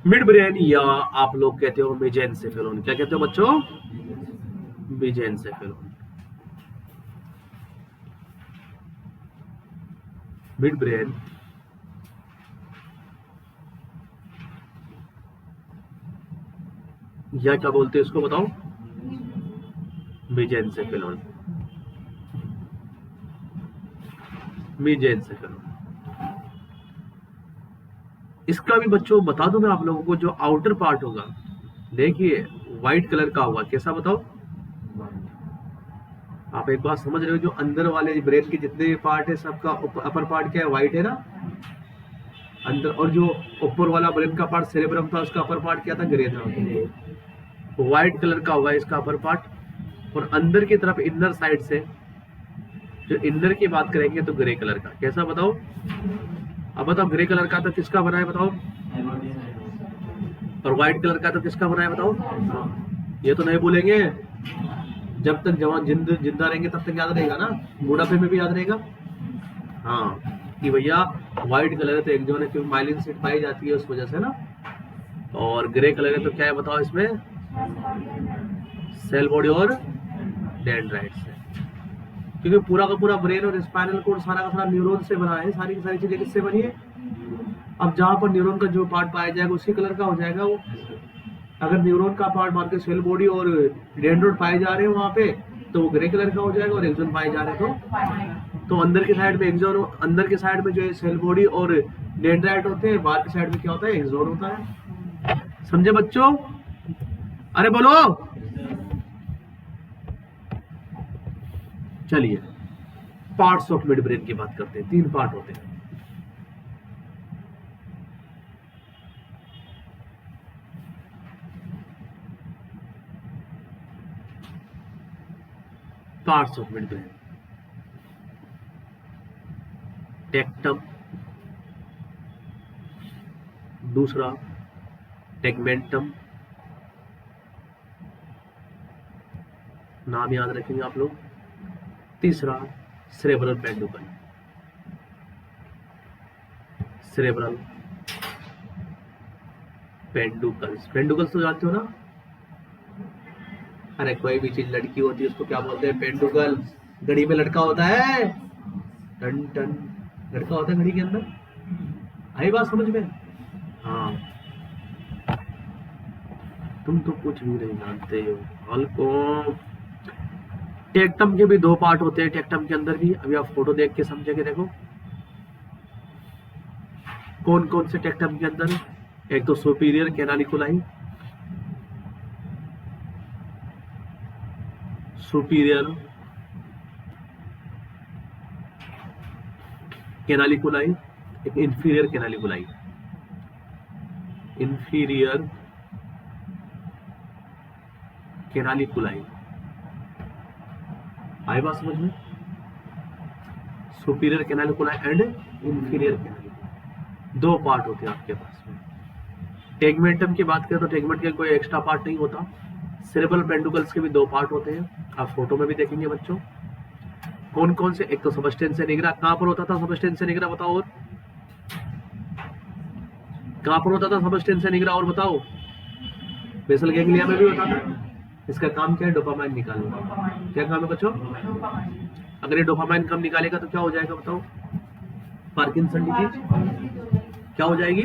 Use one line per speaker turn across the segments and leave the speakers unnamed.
Mid brain या आप लोग कहते हो मेजेंसेफेलोन। क्या कहते हो बच्चों? मेजेंसेफेलोन। मिड ब्रेन या क्या बोलते हैं इसको बताओ? मेजेंसेफेलोन। मेजेंसेफेलोन। इसका भी बच्चों बता दूं मैं आप लोगों को, जो आउटर पार्ट होगा देखिए व्हाइट कलर का होगा। कैसा बताओ? आप एक बात समझ रहे हो, जो अंदर वाले ब्रेन के जितने भी पार्ट है सबका अपर पार्ट क्या है? व्हाइट है ना अंदर। और जो ऊपर वाला ब्रेन का पार्ट सेरेब्रम था, उसका अपर पार्ट क्या था? ग्रे था। व्हाइट कलर का होगा इसका अपर पार्ट। और अंदर की तरफ इनर साइड से जो इनर की बात करेंगे तो ग्रे कलर का। कैसा बताओ? अब बताओ, ग्रे कलर का तो किसका बना है बताओ? और व्हाइट कलर का तो किसका बना है बताओ? ये तो नहीं भूलेंगे, जब तक जवान जिंदा रहेंगे तब तक याद रहेगा ना, बुढ़ापे में भी याद रहेगा। हाँ, कि भैया व्हाइट कलर है तो एक जो है माइलिन सीट पाई जाती है उस वजह से ना, और ग्रे कलर है तो क्या है बताओ इसमें? सेल बॉडी और डेंड्राइट्स है। क्योंकि पूरा का पूरा ब्रेन और स्पाइनल कोड सारा का सारा न्यूरॉन से बना है। सारी की सारी चीजें किससे बनी है? अब जहां पर न्यूरॉन का जो पार्ट पाया जाएगा उसी कलर का हो जाएगा वो। अगर न्यूरॉन का पार्ट मान के सेल बॉडी और डेंड्राइट पाए जा रहे हैं वहां पे, तो वो ग्रे कलर का हो जाएगा। और एक्सोन पाए जा रहे हैं तो अंदर की साइड में एक्सोन, अंदर की साइड में जो है सेल बॉडी और डेंड्राइट होते हैं, बाहर की साइड में क्या होता है? एक्सोन होता है। समझे बच्चों? अरे बोलो। चलिए पार्ट्स ऑफ मिड ब्रेन की बात करते हैं। 3 पार्ट होते हैं। Parts of mid brain: tectum, दूसरा टेगमेंटम, नाम याद रखेंगे आप लोग, तीसरा सेरेब्रल पेंडुकल। सेरेब्रल पेंडुकल्स। पेंडुकल्स तो जानते हो ना? अरे कोई भी चीज लड़की होती है उसको क्या बोलते हैं? पेंडुकल। घड़ी में लटका होता है, टन टन लटका होता है घड़ी के अंदर। आई बात समझ में? हाँ, तुम तो कुछ भी नहीं जानते हो हल्को। टेक्टम के भी 2 पार्ट होते हैं। टेक्टम के अंदर भी अभी आप फोटो देख के समझेंगे। देखो कौन कौन से टेक्टम के अंदर है। एक तो सुपीरियर कैनालिकुलाई, सुपीरियर कैनालिकुलाई, एक इंफीरियर कैनालिकुलाई। इंफीरियर कैनालिकुलाई। आई बात समझ में? Superior colliculi and inferior कैनालिकुलाई, 2 part होते हैं आपके पास में। टेगमेंटम की बात करें तो टेगमेंट का कोई एक्स्ट्रा पार्ट नहीं होता। सेरेब्रल पेंडुकल्स के भी 2 पार्ट होते हैं, आप फोटो में भी देखेंगे बच्चों। कौन कौन से? एक तो सबस्टेंशिया निग्रा। कहां पर होता था सबस्टेंशिया निग्रा बताओ? और कहां पर होता था सबस्टेंशिया निग्रा? और बताओ। बेसल गैंग्लिया में भी होता था। इसका काम क्या है? डोपामाइन निकालना। क्या काम है बच्चों? अगर ये डोपामाइन कम निकालेगा तो क्या हो जाएगा बताओ? Parkinson disease. क्या हो जाएगी?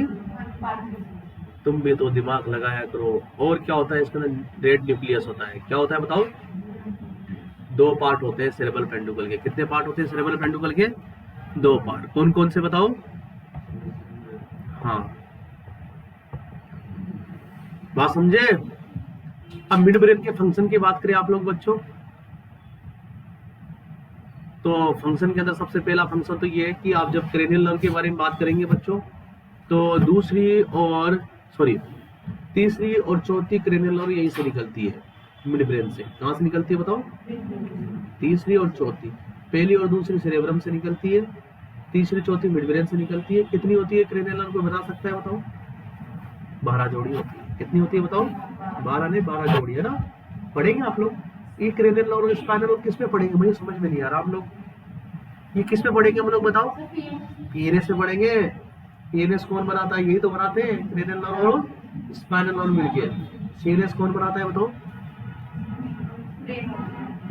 तुम भी तो दिमाग लगाया करो। और क्या होता है इसके अंदर? रेड न्यूक्लियस होता है। क्या होता है बताओ? 2 पार्ट होते हैं सेरेब्रल पेंडुकल के। कितने पार्ट होते हैं सेरेब्रल पेंडुकल के? 2 पार्ट। कौन कौन से बताओ? हाँ, बात समझे? अब मिड ब्रेन के फंक्शन की बात करें आप लोग बच्चों, तो फंक्शन के अंदर सबसे पहला फंक्शन तो ये है कि आप जब क्रेनियल नर्व के बारे में बात करेंगे बच्चों, तो तीसरी और चौथी क्रेनियल नर्व यहीं से निकलती है मिड ब्रेन से। कहां से निकलती है बताओ? तीसरी और चौथी। पहली और दूसरी सेरेब्रम से निकलती है, तीसरी चौथी मिड ब्रेन से निकलती है। कितनी होती है क्रेनियल नर्व? को बता सकता है बताओ? 12 जोड़ी होती है। कितनी होती है बताओ? 12 नहीं, 12 जोड़ी है ना। पढ़ेंगे आप लोग ये क्रेनियल नर्व और स्पाइनल नर्व किस पे पढ़ेंगे? मुझे समझ में नहीं आ रहा। आप लोग ये किस पे पढ़ेंगे हम लोग बताओ? पीएनएस से पढ़ेंगे। पीएनएस कौन बनाता है? यही तो बनाते हैं क्रेनियल नर्व और स्पाइनल और मिलके सीरियस कौन बनाता है बताओ?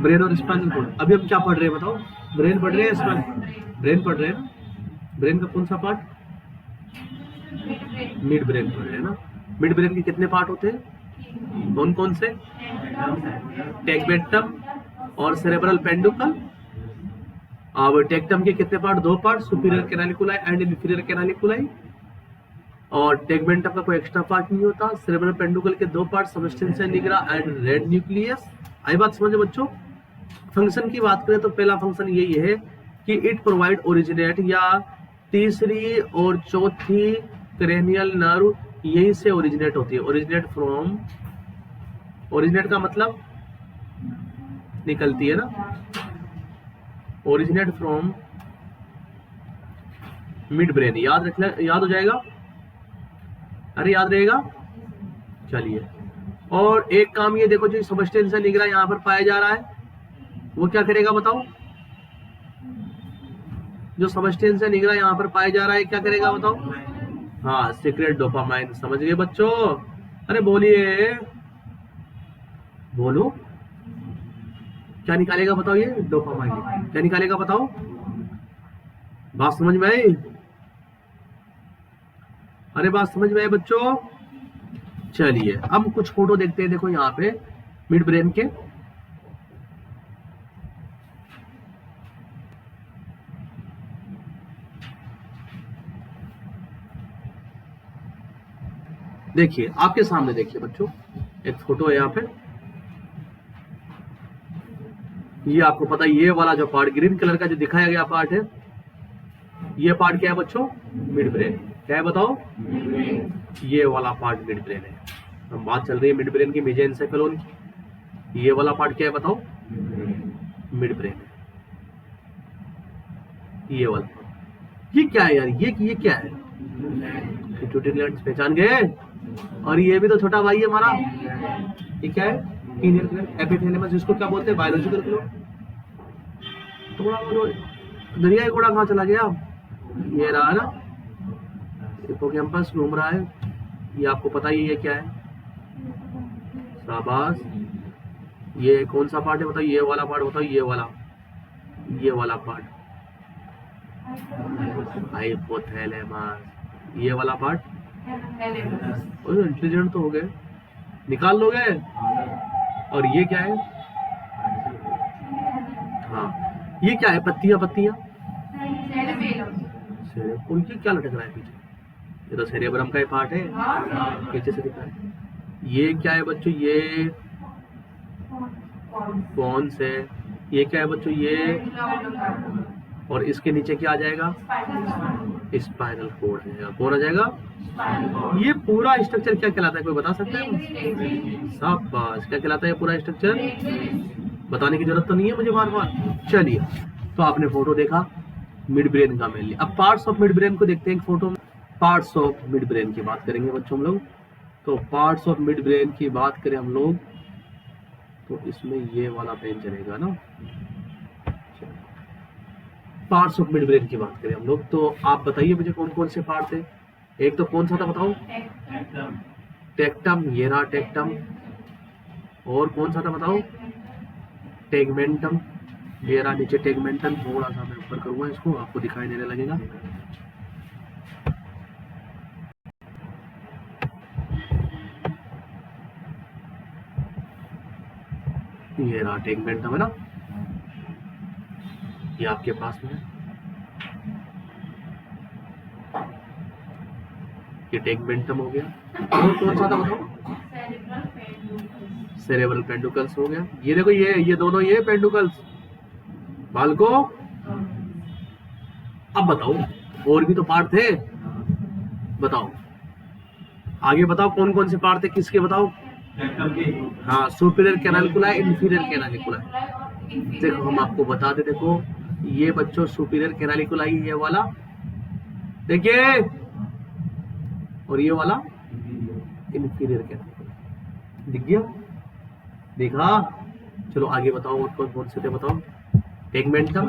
ब्रेन और स्पाइनल कॉर्ड। अभी हम क्या पढ़ रहे हैं बताओ? ब्रेन पढ़ रहे हैं, स्पाइनल ब्रेन पढ़ रहे हैं ना? ब्रेन का कौन सा पार्ट? मिड ब्रेन पढ़ रहे हैं ना? मिड ब्रेन के कितने पार्ट होते हैं? कौन कौन से? टेगमेंटम और सेरेब्रल पेंडुकल। अब टेक्टम के कितने part? 2 part, superior colliculi and inferior colliculi. और टेगमेंटम का कोई एक्स्ट्रा पार्ट नहीं होता। सेरेब्रल पेंडुकल के 2 part, substantia nigra and red nucleus. आई बात समझो बच्चों? फंक्शन की बात करें तो पहला फंक्शन यही है कि इट प्रोवाइड ओरिजिनेट, या तीसरी और चौथी क्रेनियल नर्व यहीं से ओरिजिनेट होती है। ओरिजिनेट फ्रॉम, ओरिजिनेट का मतलब निकलती है ना, ओरिजिनेट फ्रॉम मिड ब्रेन। याद रखना, याद हो जाएगा? अरे याद रहेगा? चलिए, और एक काम ये देखो, जो सबस्टेंशिया निग्रा यहाँ पर पाया जा रहा है वो क्या करेगा बताओ? जो सबस्टेंशिया निग्रा यहाँ पर पाया जा रहा है क्या करेगा बताओ? हाँ, सीक्रेट डोपामाइन। समझ गए बच्चों? अरे बोलिए, बोलो, क्या निकालेगा बताओ? ये डोपामाइन क्या निकालेगा बताओ? बात समझ में आई? अरे बात समझ में आई बच्चों? चलिए, अब कुछ फोटो देखते हैं। देखो यहाँ पे मिड ब्रेन के, देखिए आपके सामने, देखिए बच्चों एक फोटो है यहाँ पे। ये आपको पता है, ये वाला जो पार्ट ग्रीन कलर का जो दिखाया गया पार्ट है, ये पार्ट क्या है बच्चों? Mid brain. क्या है बताओ? ये वाला पार्ट मिड ब्रेन है। हम बात चल रही है मिड ब्रेन की, मेसेंसेफेलोन की। ये वाला पार्ट क्या है बताओ? मिड ब्रेन है। ये वाला, ये क्या है यार? ये क्या है? पिट्यूटरी ग्लैंड, पहचान गए? और ये भी तो छोटा भाई है हमारा। ये क्या है? पीनियल ग्लैंड, एपिथैलेमस, जिसको क्या बोलते हैं? Biological clock. थोड़ा दरिया घोड़ा कहाँ चला गया? ये रहा ना, हिप्पोकैम्पस घूम रहा है। ये आपको पता ही है क्या है? शाबाश। ये कौन सा पार्ट है बताओ? ये वाला पार्ट बताओ? ये वाला पार्ट हाइपोथैलेमस। ये वाला पार्ट, इंटेलिजेंट तो हो गए, निकाल लोगे। और ये क्या है? हाँ, ये क्या है? पत्तियां पत्तियां। और ये क्या लटक रहा है पीछे? ये तो सेरेब्रम का ही पार्ट है, पीछे से दिखा है। ये क्या है बच्चों? ये पॉन्स है। ये क्या है बच्चों? ये, और इसके नीचे क्या आ जाएगा? स्पाइनल कॉर्ड है। कौन आ जाएगा? ये पूरा स्ट्रक्चर क्या कहलाता है? कोई बता सकता है? शाबाश। क्या कहलाता है पूरा स्ट्रक्चर? बताने की जरूरत तो नहीं है मुझे बार बार। चलिए, तो आपने फोटो देखा मिड ब्रेन का मेनली। अब पार्ट्स ऑफ मिड ब्रेन को देखते हैं एक फोटो में। पार्ट्स ऑफ मिड ब्रेन की बात करेंगे बच्चों हम लोग। तो पार्ट्स ऑफ मिड ब्रेन की बात करें हम लोग तो इसमें ये वाला पेन चलेगा ना। पार्ट्स ऑफ मिड ब्रेन की बात करें हम लोग तो आप बताइए मुझे कौन कौन से पार्ट थे? एक तो कौन सा था बताओ? टेक्टम। ये रहा टेक्टम। और कौन सा था बताओ? टेगमेंटम। ये रहा नीचे टेगमेंटम। थोड़ा सा मैं ऊपर करूंगा इसको, आपको दिखाई देने लगेगा। ये रहा टेगमेंटम है ना, ये आपके पास में है। ये टेगमेंटम हो गया। और कौन सा था बताओ? सेरेब्रल पेंडुकल्स हो गया। ये देखो, ये दोनों, ये पेंडुकल्स बाल को। अब बताओ, और भी तो पार्ट थे, बताओ आगे बताओ कौन कौन से पार्ट थे, किसके बताओ? हाँ, सुपीरियर कैनालिकुलाई, इंफीरियर कैनालिकुलाई। देखो हम आपको बताते, देखो ये बच्चों सुपीरियर कैनालिकुलाई, ये वाला देखिए, और ये वाला इंफीरियर कैनालिकुलाई। दिख गया? देखा? चलो आगे बताओ और कौन कौन से थे बताओ? टेगमेंटम,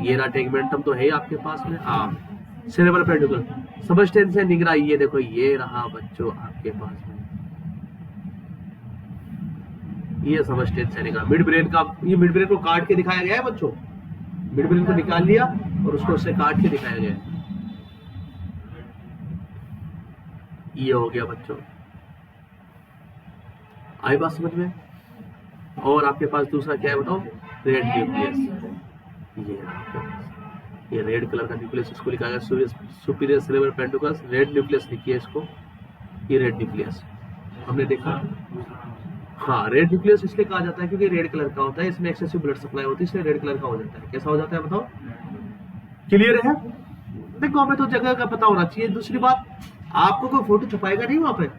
ये रहा टेगमेंटम तो है ही आपके पास में। हाँ, सेरेब्रल पेंडुकल, सबस्टेंशियल निगरा ये देखो, ये रहा बच्चों आपके पास में, ये सबस्टेंशियल निगरा मिड ब्रेन का। ये मिड ब्रेन को काट के दिखाया गया है बच्चों, मिड ब्रेन को निकाल लिया और उसको उससे काट के दिखाया गया है। ये हो गया बच्चों, आई बात समझ में। और आपके पास दूसरा क्या है बताओ, रेड न्यूक्लियस। ये रेड कलर का न्यूक्लियस, इसको लिखा गया सुपीरियर सेरेब्रल पेंडुकस, रेड न्यूक्लियस लिखिए इसको, ये रेड न्यूक्लियस हमने देखा। हाँ, रेड न्यूक्लियस इसलिए कहा जाता है क्योंकि रेड कलर का होता है, इसमें एक्सेसिव ब्लड सप्लाई होती है, इसलिए रेड कलर का हो जाता है। कैसा हो जाता है बताओ, क्लियर है? देखो हमें तो जगह का पता होना चाहिए। दूसरी बात, आपको कोई फोटो छपाएगा नहीं वहां पे,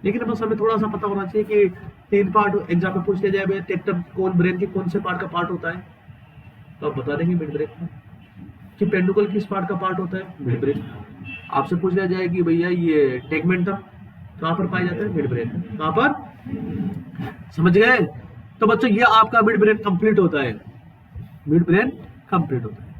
लेकिन बस हमें थोड़ा सा पता होना चाहिए कि 3 पार्ट एग्जाम में पूछ लिया जाए, टेक्टम कौन ब्रेन के कौन से पार्ट का पार्ट होता है, तो आप बता देंगे मिड ब्रेन का। कि पेंडुकल किस पार्ट का पार्ट होता है, मिड ब्रेन। आपसे पूछ लिया जाए कि भैया ये टेगमेंटम कहां पर पाया जाता है, मिड ब्रेन। कहां पर, समझ गए? तो बच्चों ये आपका मिड ब्रेन कंप्लीट होता है, मिड ब्रेन कंप्लीट होता है।